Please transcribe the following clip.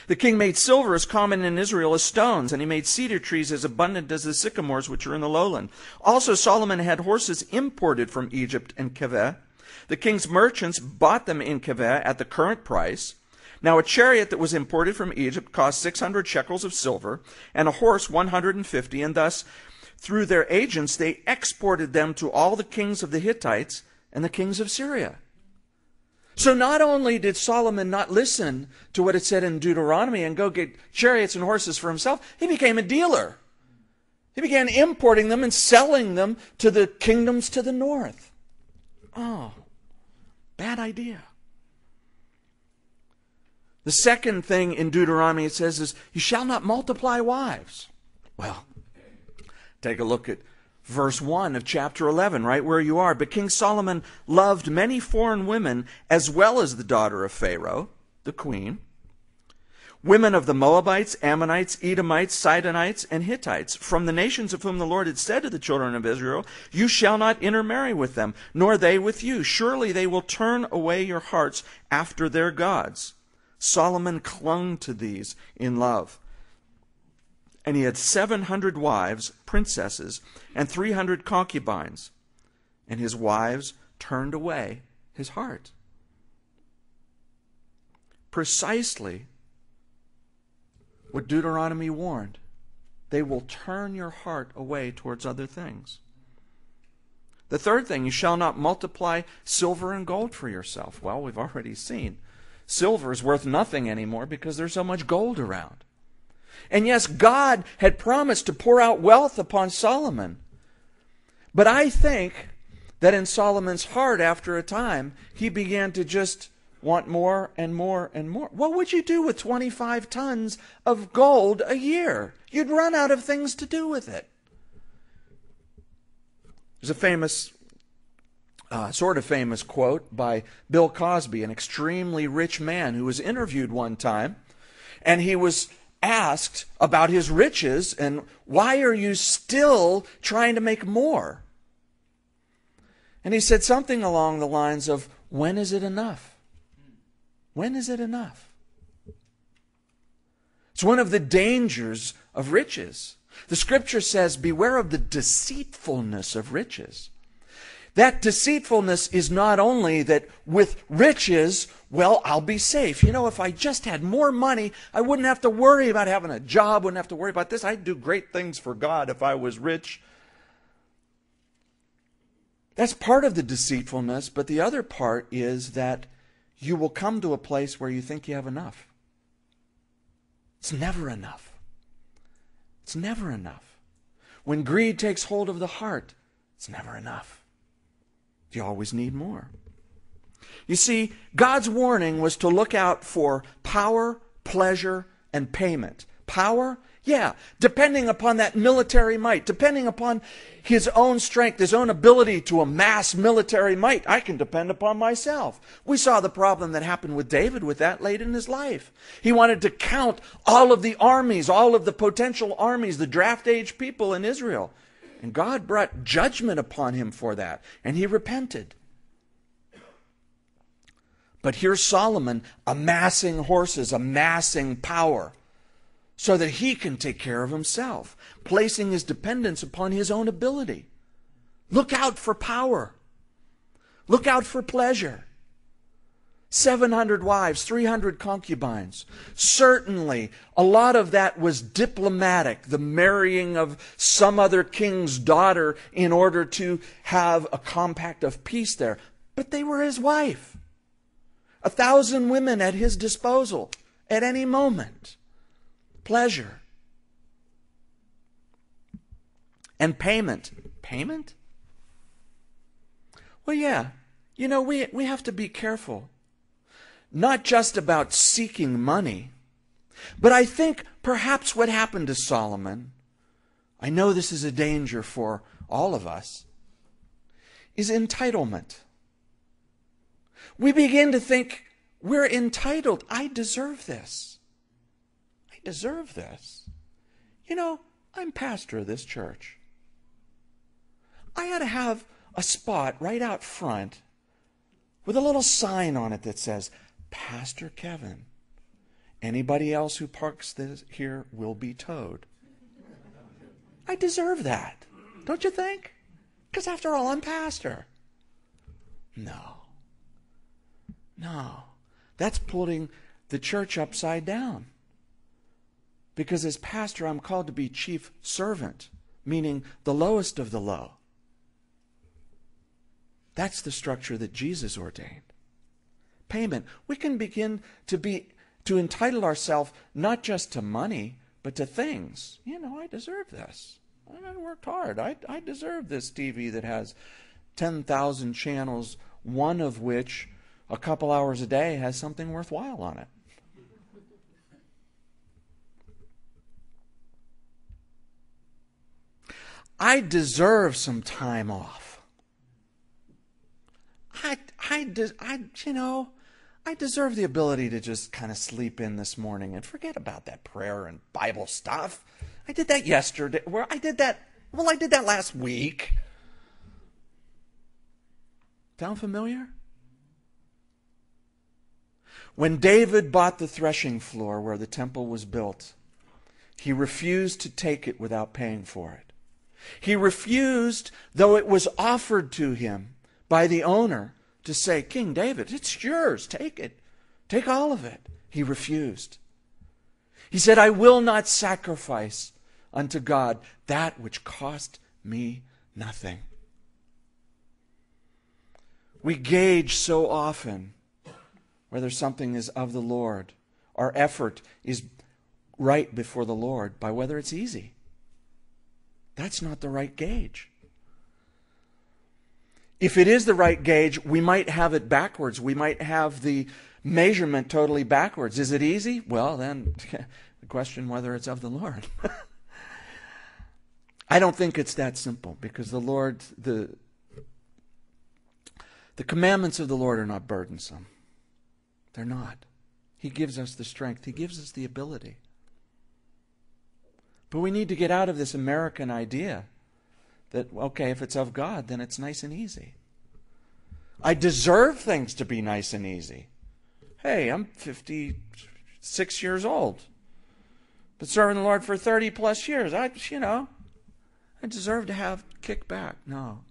The king made silver as common in Israel as stones, and he made cedar trees as abundant as the sycamores which are in the lowland. Also Solomon had horses imported from Egypt and Keveh. The king's merchants bought them in Keveh at the current price. Now a chariot that was imported from Egypt cost 600 shekels of silver, and a horse 150, and thus through their agents they exported them to all the kings of the Hittites and the kings of Syria. So not only did Solomon not listen to what it said in Deuteronomy and go get chariots and horses for himself, he became a dealer. He began importing them and selling them to the kingdoms to the north. Oh, bad idea. The second thing in Deuteronomy it says is, you shall not multiply wives. Well, take a look at verse 1 of chapter 11, right where you are. But King Solomon loved many foreign women, as well as the daughter of Pharaoh, the queen, women of the Moabites, Ammonites, Edomites, Sidonites, and Hittites, from the nations of whom the Lord had said to the children of Israel, you shall not intermarry with them, nor they with you. Surely they will turn away your hearts after their gods. Solomon clung to these in love. And he had 700 wives, princesses, and 300 concubines. And his wives turned away his heart. Precisely what Deuteronomy warned. They will turn your heart away towards other things. The third thing, you shall not multiply silver and gold for yourself. Well, we've already seen silver is worth nothing anymore because there's so much gold around. And yes, God had promised to pour out wealth upon Solomon. But I think that in Solomon's heart, after a time, he began to just want more and more and more. What would you do with 25 tons of gold a year? You'd run out of things to do with it. There's a famous, sort of famous quote by Bill Cosby, an extremely rich man who was interviewed one time, and he was asked about his riches and why are you still trying to make more? And he said something along the lines of, when is it enough? When is it enough? It's one of the dangers of riches. The scripture says, beware of the deceitfulness of riches. That deceitfulness is not only that with riches, well, I'll be safe. You know, if I just had more money, I wouldn't have to worry about having a job, wouldn't have to worry about this. I'd do great things for God if I was rich. That's part of the deceitfulness, but the other part is that you will come to a place where you think you have enough. It's never enough. It's never enough. When greed takes hold of the heart, it's never enough. You always need more. You see, God's warning was to look out for power, pleasure, and payment. Power? Yeah, depending upon that military might, depending upon his own strength, his own ability to amass military might. I can depend upon myself. We saw the problem that happened with David with that late in his life. He wanted to count all of the armies, all of the potential armies, the draft age people in Israel. And God brought judgment upon him for that, and he repented. But here's Solomon amassing horses, amassing power, so that he can take care of himself, placing his dependence upon his own ability. Look out for power. Look out for pleasure. 700 wives, 300 concubines. Certainly, a lot of that was diplomatic, the marrying of some other king's daughter in order to have a compact of peace there. But they were his wife. 1,000 women at his disposal at any moment. Pleasure. And payment. Payment? Well, yeah. You know, we have to be careful. Not just about seeking money, but I think perhaps what happened to Solomon, I know this is a danger for all of us, is entitlement. We begin to think we're entitled. I deserve this. I deserve this. You know, I'm pastor of this church. I ought to have a spot right out front with a little sign on it that says, Pastor Kevin. Anybody else who parks this here will be towed. I deserve that, don't you think? Because after all, I'm pastor. No. That's putting the church upside down. Because as pastor, I'm called to be chief servant, meaning the lowest of the low. That's the structure that Jesus ordained. Payment. We can begin to entitle ourselves not just to money, but to things. I deserve this. I worked hard. I deserve this TV that has 10,000 channels, one of which a couple hours a day has something worthwhile on it. I deserve some time off. I deserve the ability to just kind of sleep in this morning and forget about that prayer and Bible stuff. I did that yesterday. I did that last week. Sound familiar? When David bought the threshing floor where the temple was built, he refused to take it without paying for it. He refused, though it was offered to him by the owner, to say, King David, it's yours, take it. Take all of it. He refused. He said, I will not sacrifice unto God that which cost me nothing. We gauge so often whether something is of the Lord. Our effort is right before the Lord by whether it's easy. That's not the right gauge. If it is the right gauge, we might have it backwards. We might have the measurement totally backwards. Is it easy? Well, then the question whether it's of the Lord. I don't think it's that simple, because the Lord, the commandments of the Lord are not burdensome. They're not. He gives us the strength. He gives us the ability. But we need to get out of this American idea that, okay, if it's of God, then it's nice and easy. I deserve things to be nice and easy. Hey, I'm 56 years old. Been serving the Lord for 30 plus years. I deserve to have kickback. No.